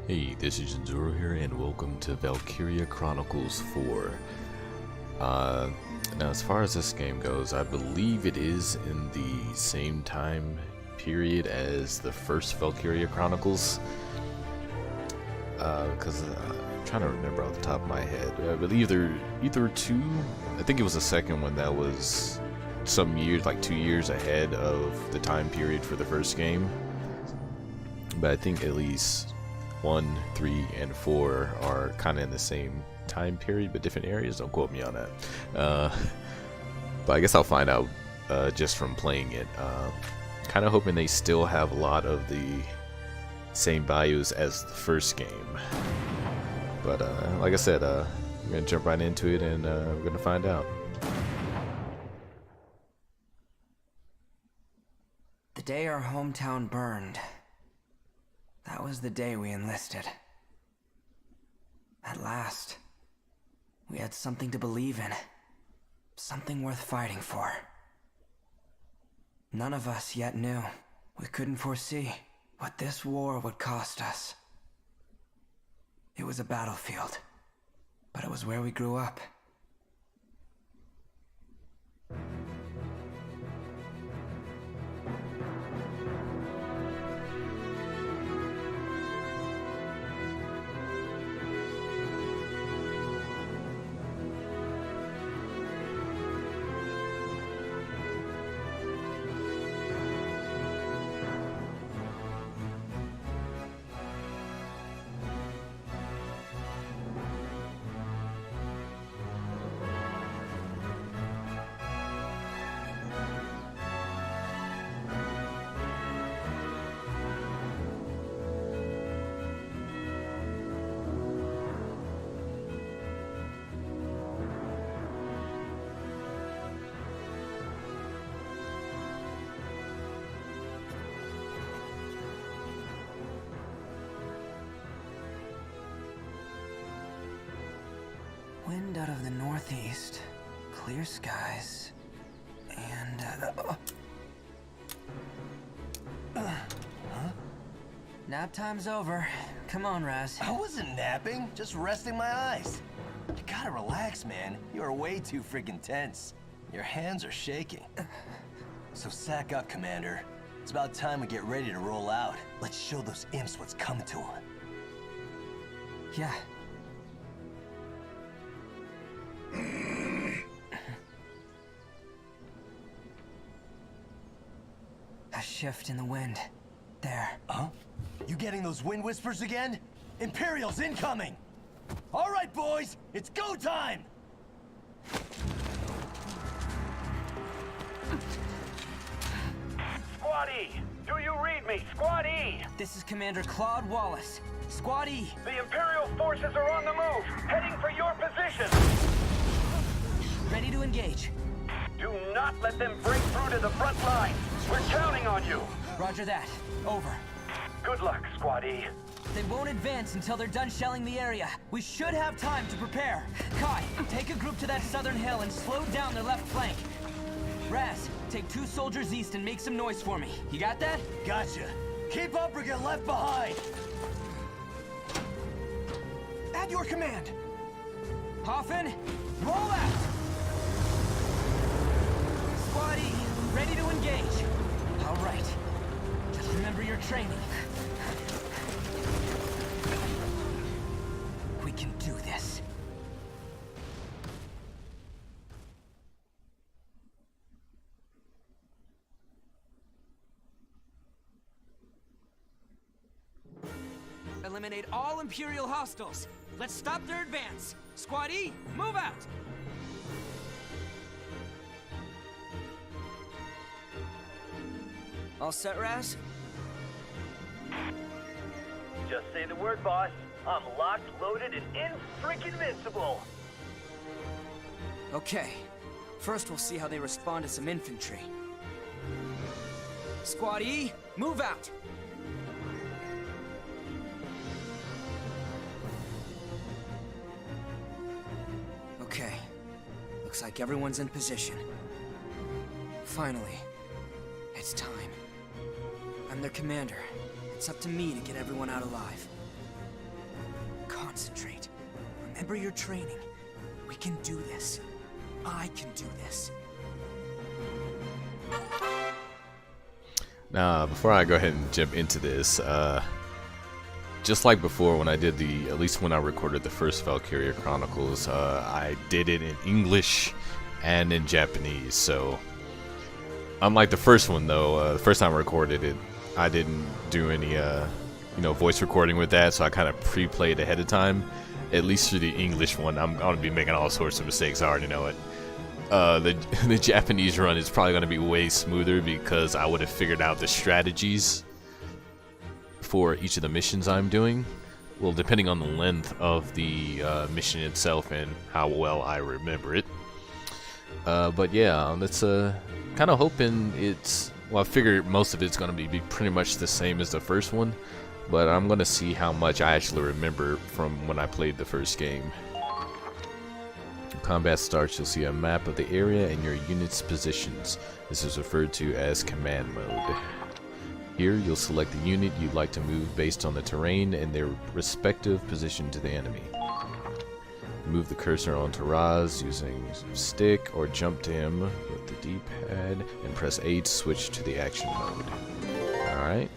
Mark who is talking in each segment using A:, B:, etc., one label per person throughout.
A: Hey, this is Jinzuro here, and welcome to Valkyria Chronicles 4. Now as far as this game goes, I believe it is in the same time period as the first Valkyria Chronicles. Because I'm trying to remember off the top of my head. I believe either two, I think it was the second one that was some years, like 2 years ahead of the time period for the first game. But I think at least 1, 3, and 4 are kind of in the same time period but different areas. Don't quote me on that. But I guess I'll find out just from playing it. Kind of hoping they still have a lot of the same values as the first game. But like I said, I'm gonna jump right into it, and we're gonna find out.
B: The day our hometown burned, that was the day we enlisted. At last, we had something to believe in, something worth fighting for. None of us yet knew. We couldn't foresee what this war would cost us. It was a battlefield, but it was where we grew up. Wind out of the northeast, clear skies, and nap time's over. Come on, Raz.
C: I wasn't napping, just resting my eyes. You gotta relax, man. You're way too freaking tense. Your hands are shaking. So sack up, Commander. It's about time we get ready to roll out. Let's show those imps what's coming to them.
B: Yeah. A shift in the wind. There.
C: Huh? You getting those wind whispers again? Imperials incoming! All right, boys, it's go time!
D: Squad E, do you read me? Squad E!
B: This is Commander Claude Wallace. Squad E.
D: The Imperial forces are on the move, heading for your position.
B: Ready to engage.
D: Do not let them break through to the front line. We're counting on you.
B: Roger that. Over.
D: Good luck, Squad E.
B: They won't advance until they're done shelling the area. We should have time to prepare. Kai, take a group to that southern hill and slow down their left flank. Raz, take 2 soldiers east and make some noise for me. You got that?
C: Gotcha. Keep up or get left behind.
B: At your command. Hoffman, roll out! Squad E, ready to engage. All right. Just remember your training. We can do this. Eliminate all Imperial hostiles. Let's stop their advance. Squad E, move out! All set, Raz?
D: Just say the word, boss. I'm locked, loaded, and in-freaking-vincible.
B: Okay. First, we'll see how they respond to some infantry. Squad E, move out! Okay. Looks like everyone's in position. Finally. It's time. I'm their commander. It's up to me to get everyone out alive.
E: Concentrate. Remember your training. We can do this. I can do this.
A: Now, before I go ahead and jump into this, just like before when I did at least when I recorded the first Valkyria Chronicles, I did it in English and in Japanese. So, unlike the first one though, the first time I recorded it, I didn't do any, voice recording with that, so I kind of pre-played ahead of time. At least for the English one, I'm gonna be making all sorts of mistakes. I already know it. The Japanese run is probably gonna be way smoother because I would have figured out the strategies for each of the missions I'm doing. Well, depending on the length of the mission itself and how well I remember it. But yeah, that's kind of hoping it's. Well, I figured most of it's gonna be pretty much the same as the first one. But I'm going to see how much I actually remember from when I played the first game. When combat starts, you'll see a map of the area and your unit's positions. This is referred to as command mode. Here, you'll select the unit you'd like to move based on the terrain and their respective position to the enemy. Move the cursor onto Raz using stick or jump to him with the D-pad and press A to switch to the action mode. Alright.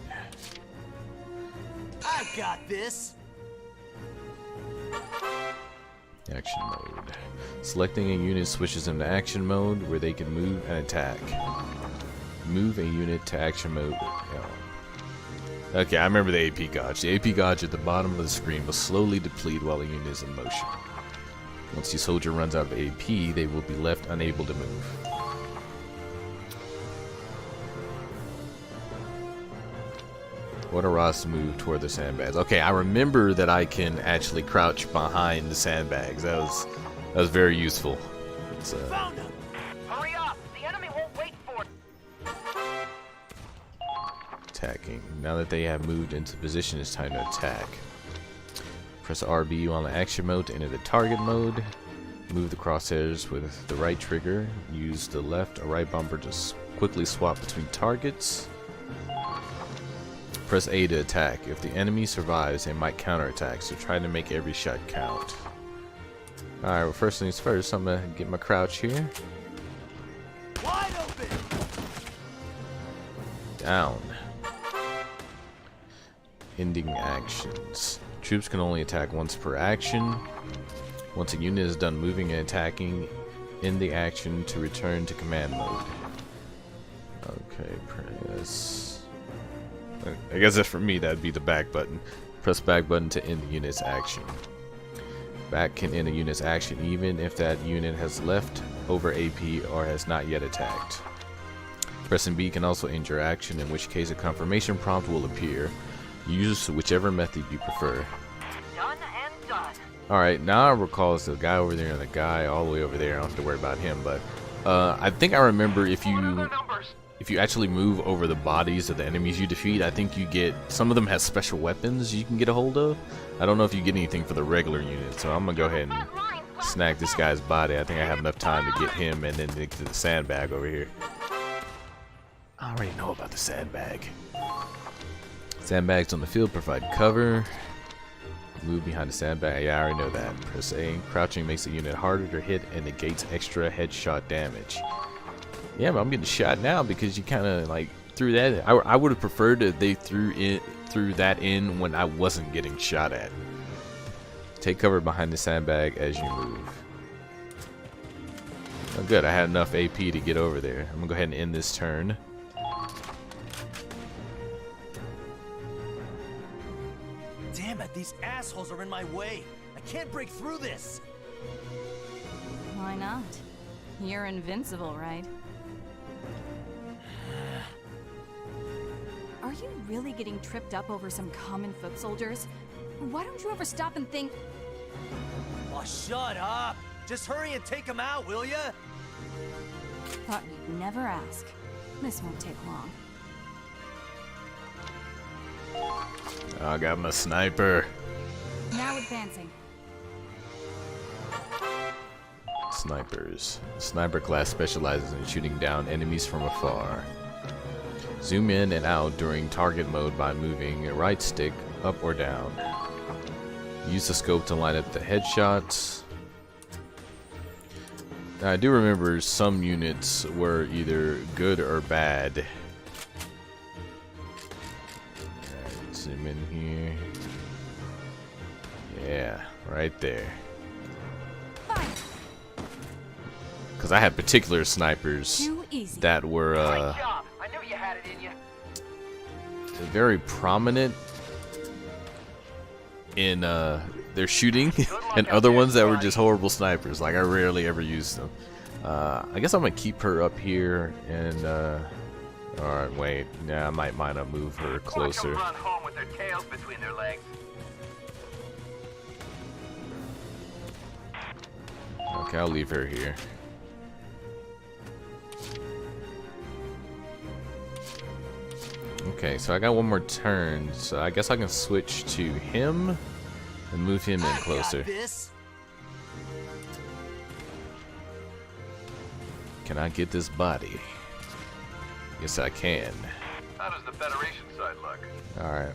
C: I got this.
A: Action mode. Selecting a unit switches into action mode where they can move and attack. Move a unit to action mode. Okay, I remember the AP gauge. The AP gauge at the bottom of the screen will slowly deplete while the unit is in motion. Once your soldier runs out of AP, they will be left unable to move. Order Ross to move toward the sandbags. Okay, I remember that I can actually crouch behind the sandbags. That was very useful.
D: Found him! Hurry up! The enemy won't wait for it!
A: Attacking. Now that they have moved into position, it's time to attack. Press RB on the action mode to enter the target mode. Move the crosshairs with the right trigger. Use the left or right bumper to quickly swap between targets. Press A to attack. If the enemy survives, they might counterattack, so try to make every shot count. Alright, well, first things first, I'm gonna get my crouch here.
C: Wide open.
A: Down. Ending actions. Troops can only attack once per action. Once a unit is done moving and attacking, end the action to return to command mode. Okay, press. I guess that's for me, that'd be the back button. Press back button to end the unit's action. Back can end a unit's action even if that unit has left over AP or has not yet attacked. Pressing B can also end your action, in which case a confirmation prompt will appear. Use whichever method you prefer.
D: Done and done.
A: Alright, now I recall it's the guy over there and the guy all the way over there. I don't have to worry about him, but I think I remember if you actually move over the bodies of the enemies you defeat, I think you get, some of them have special weapons you can get a hold of. I don't know if you get anything for the regular unit, so I'm gonna go ahead and snag this guy's body. I think I have enough time to get him and then get to the sandbag over here. I already know about the sandbag. Sandbags on the field provide cover. Move behind the sandbag. Yeah, I already know that. Press A. Crouching makes the unit harder to hit and negates extra headshot damage. Yeah, but I'm getting shot now because you kind of like threw that in. I would have preferred that they threw that in when I wasn't getting shot at. Take cover behind the sandbag as you move. Oh, good. I had enough AP to get over there. I'm gonna go ahead and end this turn.
C: Damn it, these assholes are in my way. I can't break through this.
F: Why not? You're invincible, right? Are you really getting tripped up over some common foot soldiers? Why don't you ever stop and think?
C: Oh, shut up. Just hurry and take them out, will ya?
F: Thought you'd never ask. This won't take long.
A: I got my sniper.
F: Now advancing.
A: Snipers. Sniper class specializes in shooting down enemies from afar. Zoom in and out during target mode by moving a right stick up or down. Use the scope to line up the headshots. Now, I do remember some units were either good or bad. Alright, zoom in here. Yeah, right there. Because I had particular snipers that were
D: Great job. I knew you had it in you.
A: very prominent in their shooting, and other ones that were just horrible snipers. Like, I rarely ever used them. I guess I'm gonna keep her up here, and alright, wait. Nah, I might move her closer.
D: Watch 'em run home with their tails between their legs.
A: Okay, I'll leave her here. Okay, so I got one more turn, so I guess I can switch to him and move him in closer. Can I get this body? Yes, I can.
D: How does the Federation side look?
A: Alright.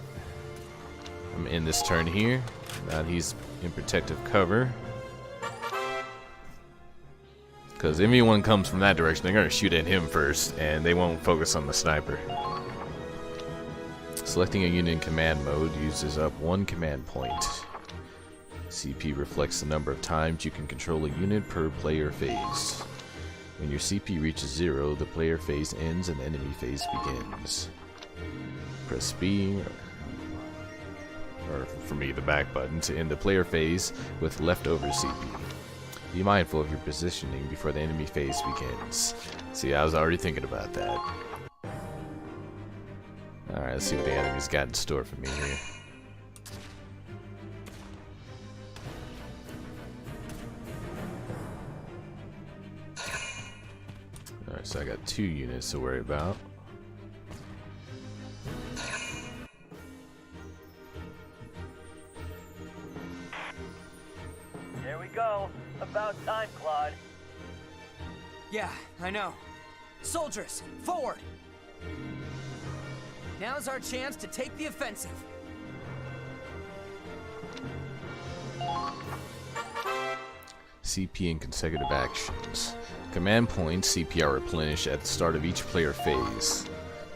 A: I'm in this turn here. Now he's in protective cover. Because if anyone comes from that direction, they're going to shoot at him first, and they won't focus on the sniper. Selecting a unit in command mode uses up 1 command point. CP reflects the number of times you can control a unit per player phase. When your CP reaches 0, the player phase ends and the enemy phase begins. Press B, or for me, the back button, to end the player phase with leftover CP. Be mindful of your positioning before the enemy phase begins. See, I was already thinking about that. Alright, let's see what the enemy's got in store for me here. Alright, so I got 2 units to worry about.
D: Here we go. About time, Claude.
E: Yeah, I know. Soldiers, forward! Now's our chance to take the offensive.
A: CP and consecutive actions. Command points CP are replenished at the start of each player phase.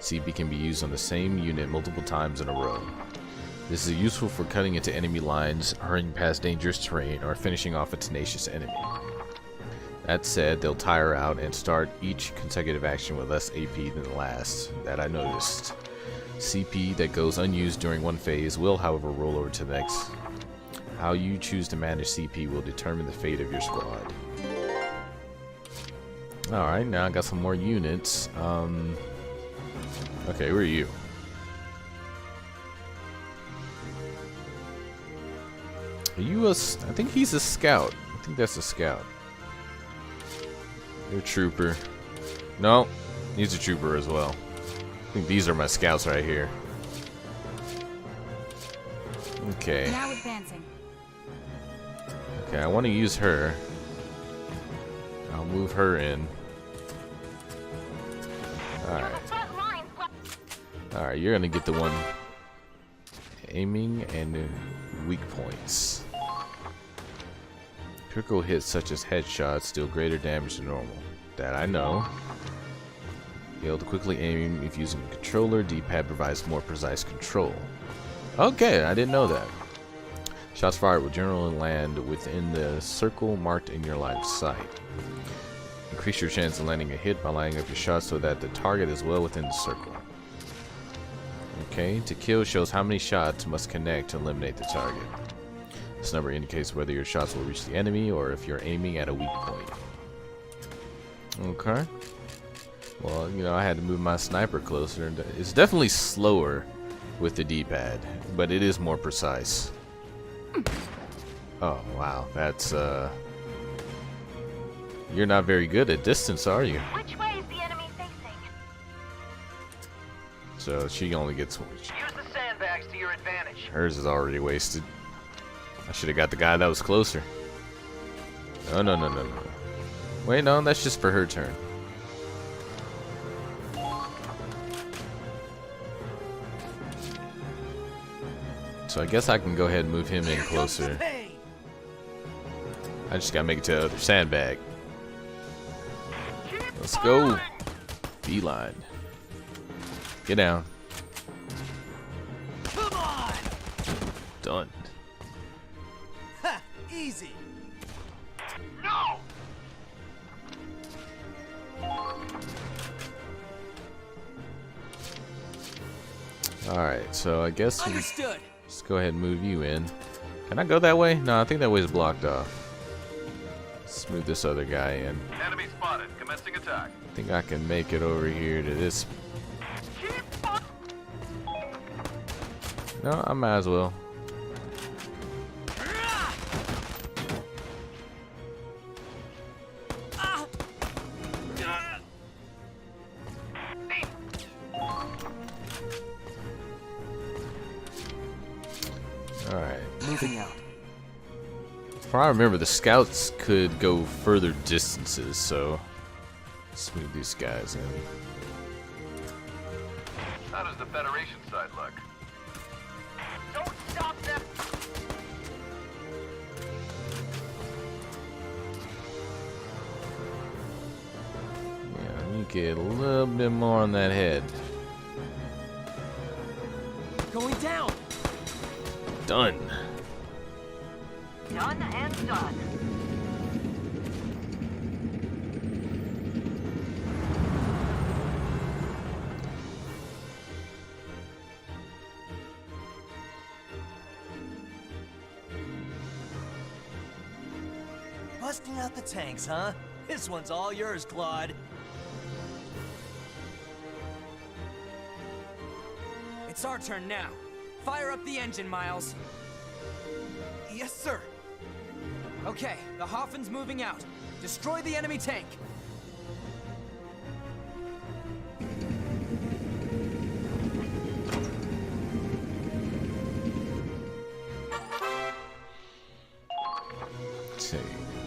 A: CP can be used on the same unit multiple times in a row. This is useful for cutting into enemy lines, hurrying past dangerous terrain, or finishing off a tenacious enemy. That said, they'll tire out and start each consecutive action with less AP than the last. That I noticed. CP that goes unused during one phase will, however, roll over to the next. How you choose to manage CP will determine the fate of your squad. Alright, now I got some more units. Okay, where are you? Are you I think he's a scout. I think that's a scout. You're a trooper. No, he's a trooper as well. I think these are my scouts right here. Okay.
F: Now advancing.
A: Okay, I want to use her. I'll move her in. Alright. Alright, you're gonna get the one aiming and weak points. Critical hits such as headshots deal greater damage than normal. That I know. Be able to quickly aim if using a controller. D-pad provides more precise control. Okay, I didn't know that. Shots fired will generally land within the circle marked in your line of sight. Increase your chance of landing a hit by lining up your shots so that the target is well within the circle. Okay, to kill shows how many shots must connect to eliminate the target. This number indicates whether your shots will reach the enemy or if you're aiming at a weak point. Okay. Well, you know, I had to move my sniper closer. It's definitely slower with the D-pad, but it is more precise. Oh, wow. That's, You're not very good at distance, are you?
G: Which way is the enemy facing?
A: So she only gets...
D: Use the sandbags to your advantage.
A: Hers is already wasted. I should have got the guy that was closer. Oh, no, no, no, no. Wait, no, that's just for her turn. So I guess I can go ahead and move him in closer. I just gotta make it to the other sandbag. Let's go. Beeline. Get down.
C: Come on!
A: Done.
C: Ha! Easy!
D: No!
A: Alright, so I guess we
B: Understood.
A: just go ahead and move you in. Can I go that way? No, I think that way is blocked off. Let's move this other guy in.
D: Enemy spotted. Commencing attack.
A: I think I can make it over here to this. No, I might as well. Alright.
E: Moving out.
A: From what I remember, the scouts could go further distances, so let's move these guys in.
D: How does the Federation side look? Don't stop them!
A: Yeah, you get a little bit more on that head.
B: Going down.
A: Done.
G: Done and done.
C: Busting out the tanks, huh? This one's all yours, Claude.
B: It's our turn now. Fire up the engine, Miles. Yes, sir. Okay, the Hoffen's moving out. Destroy the enemy tank.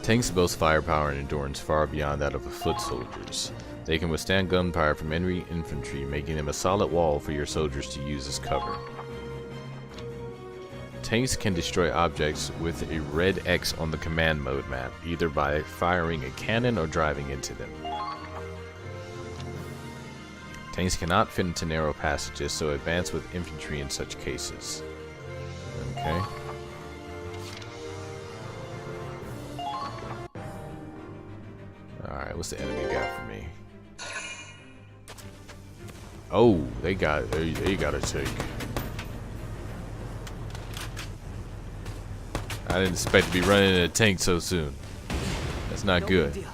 A: Tanks boast firepower and endurance far beyond that of the foot soldiers. They can withstand gunfire from enemy infantry, making them a solid wall for your soldiers to use as cover. Tanks can destroy objects with a red X on the command mode map, either by firing a cannon or driving into them. Tanks cannot fit into narrow passages, so advance with infantry in such cases. Okay. Alright, what's the enemy got for me? Oh, they got a tank. I didn't expect to be running in a tank so soon. That's not good.
B: Big deal.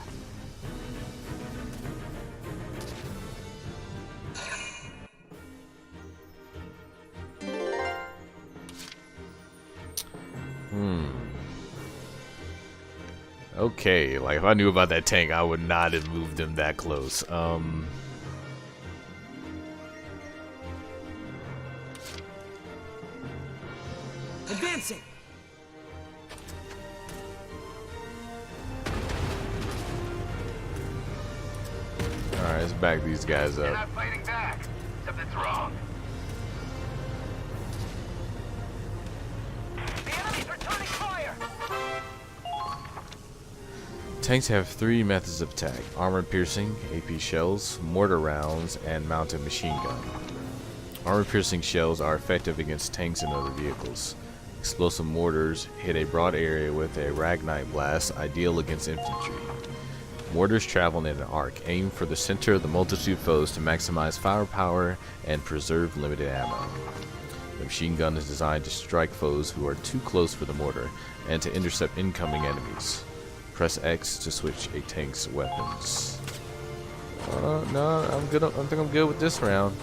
A: Okay, like if I knew about that tank, I would not have moved them that close.
B: Advancing.
A: Alright, let's back these guys
D: You're
A: up.
D: not fighting back. Something's wrong. The enemy's returning fire!
A: Tanks have three methods of attack: armor piercing, AP shells, mortar rounds, and mounted machine gun. Armor piercing shells are effective against tanks and other vehicles. Explosive mortars hit a broad area with a ragnite blast, ideal against infantry. Mortars travel in an arc, aim for the center of the multitude of foes to maximize firepower and preserve limited ammo. The machine gun is designed to strike foes who are too close for the mortar and to intercept incoming enemies. Press X to switch a tank's weapons. No, I'm good. I think I'm good with this round.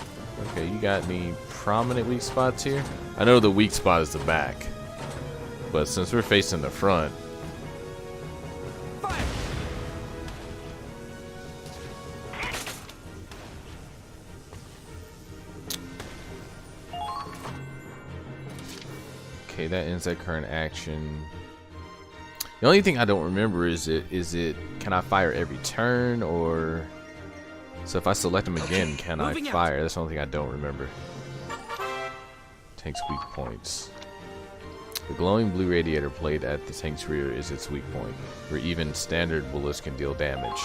A: Okay, you got any prominent weak spots here? I know the weak spot is the back, but since we're facing the front,
B: Fire.
A: okay, that ends that current action. The only thing I don't remember is can I fire every turn, or so if I select them again, can I
B: moving out.
A: fire? That's the only thing I don't remember. Takes weak points. The glowing blue radiator plate at the tank's rear is its weak point, where even standard bullets can deal damage.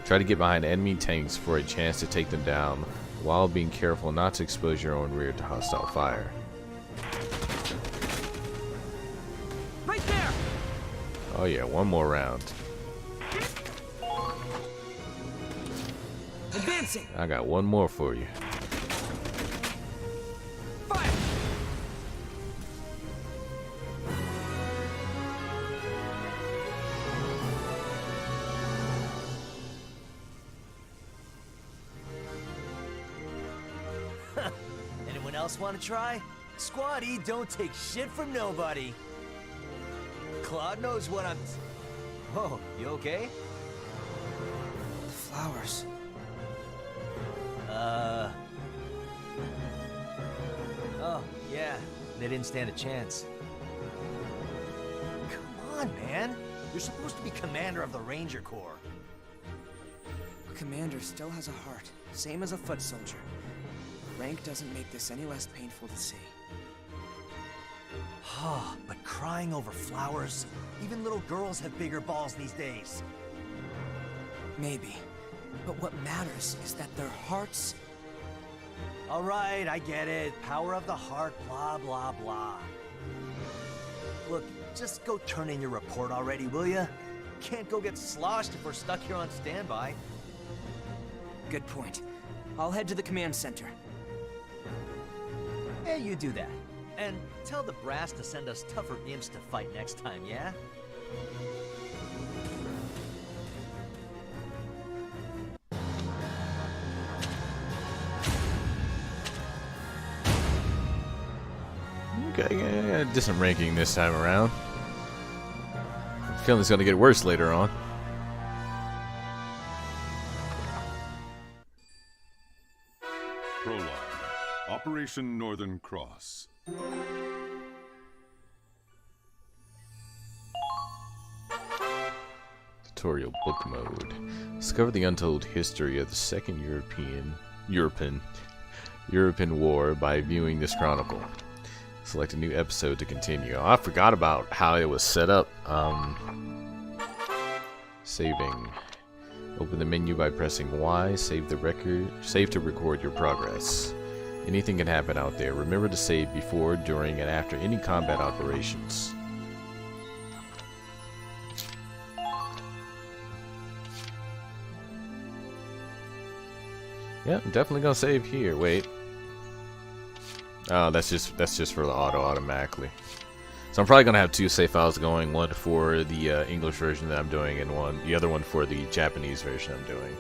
A: Try to get behind enemy tanks for a chance to take them down, while being careful not to expose your own rear to hostile fire.
B: Right there!
A: Oh yeah, one more round.
B: Advancing!
A: I got one more for you.
B: Fire!
C: Anyone else want to try? Squatty don't take shit from nobody. Claude knows what I'm... Whoa, you okay?
E: The flowers.
C: Oh, yeah. They didn't stand a chance. Come on, man. You're supposed to be commander of the Ranger Corps.
E: A commander still has a heart, same as a foot soldier. Rank doesn't make this any less painful to see.
C: But crying over flowers? Even little girls have bigger balls these days.
E: Maybe. But what matters is that their hearts...
C: All right, I get it. Power of the heart, blah, blah, blah. Look, just go turn in your report already, will ya? Can't go get sloshed if we're stuck here on standby.
E: Good point. I'll head to the command center.
C: Yeah, you do that. And tell the brass to send us tougher imps to fight next time, yeah?
A: Okay, yeah, decent ranking this time around. I'm feeling it's gonna get worse later on.
H: Prologue. Operation Northern Cross.
A: Tutorial book mode. Discover the untold history of the Second European War by viewing this chronicle. Select a new episode to continue. Oh, I forgot about how it was set up. Saving. Open the menu by pressing Y. Save to record your progress. Anything can happen out there. Remember to save before, during, and after any combat operations. Yeah, I'm definitely gonna save here. Wait. Oh, that's just for the automatically. So I'm probably gonna have two save files going, one for the English version that I'm doing, and the other one for the Japanese version I'm doing.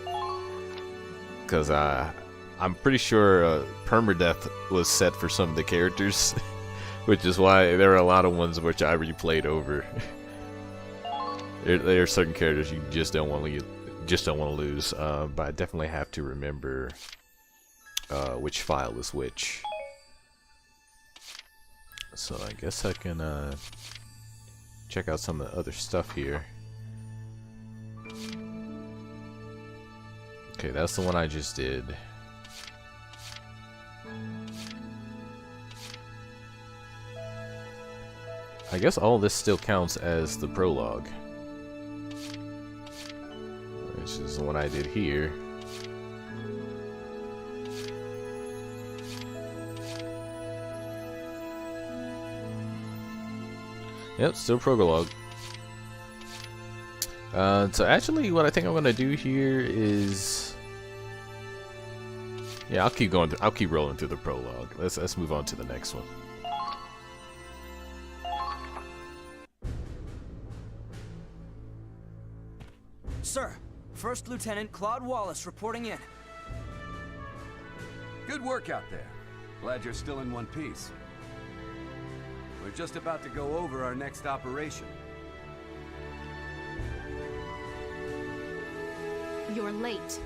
A: Because I'm pretty sure permadeath was set for some of the characters, which is why there are a lot of ones which I replayed over. there are certain characters you just don't want to lose, but I definitely have to remember which file is which. So I guess I can check out some of the other stuff here. Okay, that's the one I just did. I guess all this still counts as the prologue, which is the one I did here. Yep, still prologue. So actually, what I think I'm gonna do here is, yeah, I'll keep going. I'll keep rolling through the prologue. Let's move on to the next one.
E: Sir, First Lieutenant Claude Wallace reporting in.
I: Good work out there. Glad you're still in one piece. We're just about to go over our next operation.
F: You're late.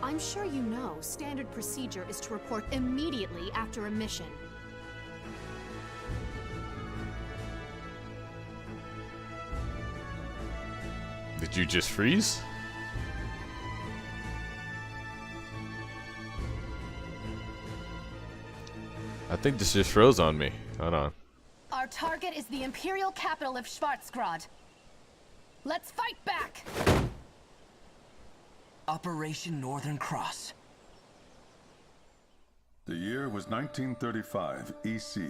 F: I'm sure you know standard procedure is to report immediately after a mission.
A: Did you just freeze? I think this just froze on me. Hold on.
F: Our target is the Imperial capital of Schwarzgrad. Let's fight back!
B: Operation Northern Cross.
H: The year was 1935 EC.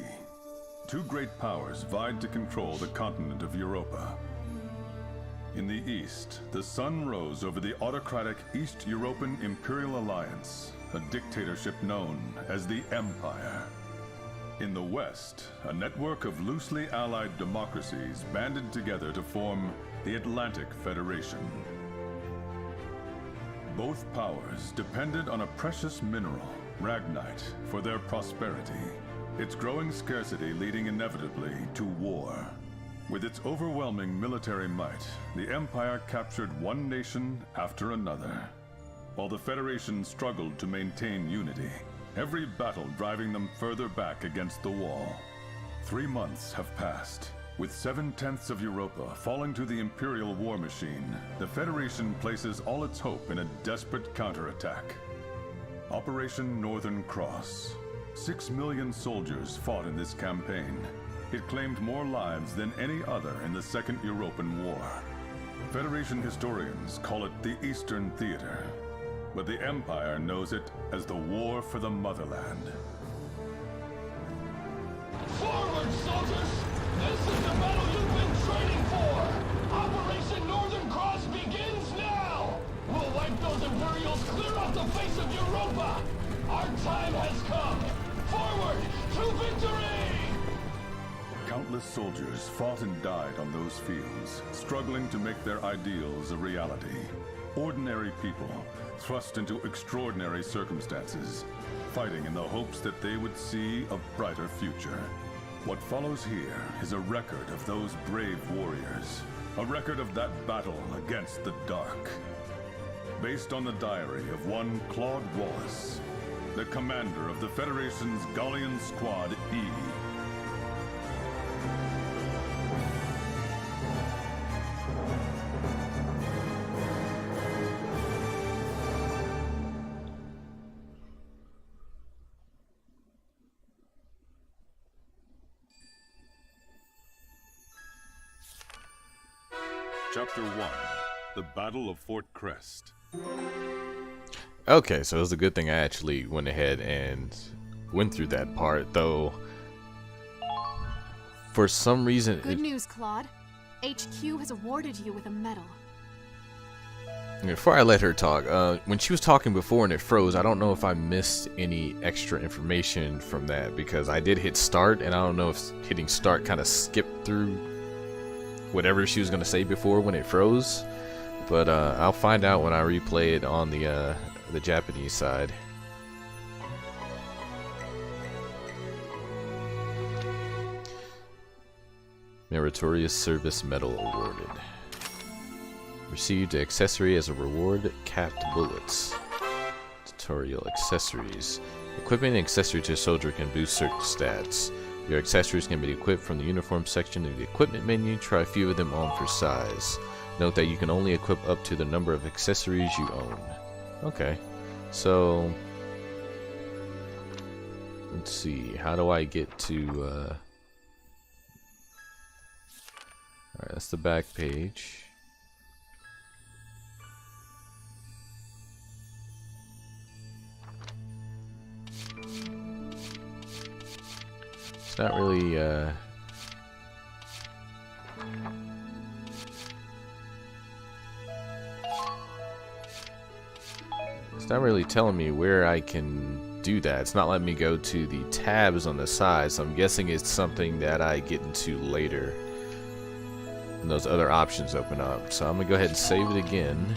H: Two great powers vied to control the continent of Europa. In the east, the sun rose over the autocratic East European Imperial Alliance, a dictatorship known as the Empire. In the west, a network of loosely allied democracies banded together to form the Atlantic Federation. Both powers depended on a precious mineral, Ragnite, for their prosperity, its growing scarcity leading inevitably to war. With its overwhelming military might, the Empire captured one nation after another. While the Federation struggled to maintain unity, every battle driving them further back against the wall. 3 months have passed. With 7/10 of Europa falling to the Imperial war machine, the Federation places all its hope in a desperate counterattack. Operation Northern Cross. 6 million soldiers fought in this campaign. It claimed more lives than any other in the Second European War. Federation historians call it the Eastern Theater, but the Empire knows it as the War for the Motherland.
J: Forward, soldiers! This is the battle you've been training for! Operation Northern Cross begins now! We'll wipe those Imperials clear off the face of Europa! Our time has come! Forward to victory!
H: Countless soldiers fought and died on those fields, struggling to make their ideals a reality. Ordinary people, thrust into extraordinary circumstances, fighting in the hopes that they would see a brighter future. What follows here is a record of those brave warriors, a record of that battle against the dark. Based on the diary of one Claude Wallace, the commander of the Federation's Gallian Squad E. Chapter 1, The Battle of Fort Crest.
A: Okay, so it was a good thing I actually went ahead and went through that part, though for some reason...
F: Good news, Claude. HQ has awarded you with a medal.
A: Before I let her talk, when she was talking before and it froze, I don't know if I missed any extra information from that, because I did hit start, and I don't know if hitting start kind of skipped through whatever she was going to say before when it froze. But I'll find out when I replay it on the Japanese side. Meritorious Service Medal awarded. Received accessory as a reward, capped bullets. Tutorial accessories. Equipment and accessory to a soldier can boost certain stats. Your accessories can be equipped from the uniform section of the equipment menu. Try a few of them on for size. Note that you can only equip up to the number of accessories you own. Okay, so let's see. How do I get to? All right, that's the back page. It's not really. It's not really telling me where I can do that. It's not letting me go to the tabs on the side, so I'm guessing it's something that I get into later. And those other options open up. So I'm gonna go ahead and save it again.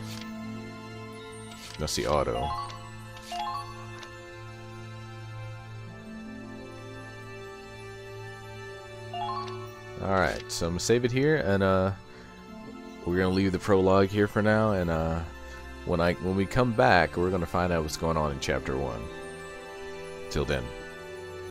A: That's the auto. Alright, so I'm gonna save it here, and we're gonna leave the prologue here for now, and when we come back, we're gonna find out what's going on in chapter 1. Till then.